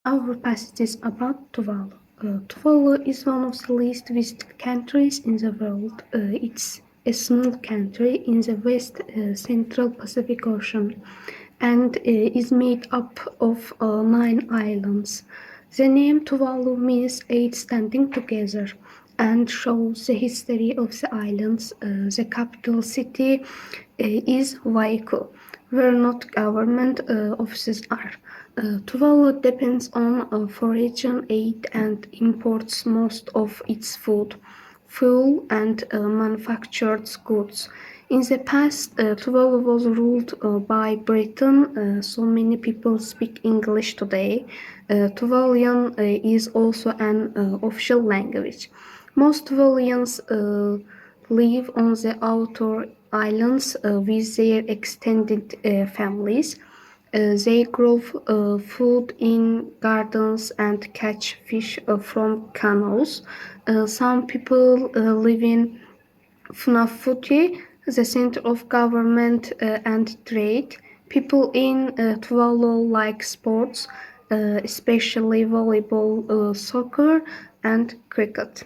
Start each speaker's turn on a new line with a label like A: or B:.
A: Our passage is about Tuvalu. Tuvalu is one of the least visited countries in the world. It's a small country in the West Central Pacific Ocean and is made up of 9 islands. The name Tuvalu means eight standing together and shows the history of the islands. The capital city is Waiko, where not government offices are. Tuvalu depends on foreign aid and imports most of its food, fuel, and manufactured goods. In the past, Tuvalu was ruled by Britain, so many people speak English today. Tuvaluan is also an official language. Most Tuvaluans live on the outer islands with their extended families. They grow food in gardens and catch fish from canals. Some people live in Funafuti, the center of government and trade. People in Tuvalu like sports, especially volleyball, soccer, and cricket.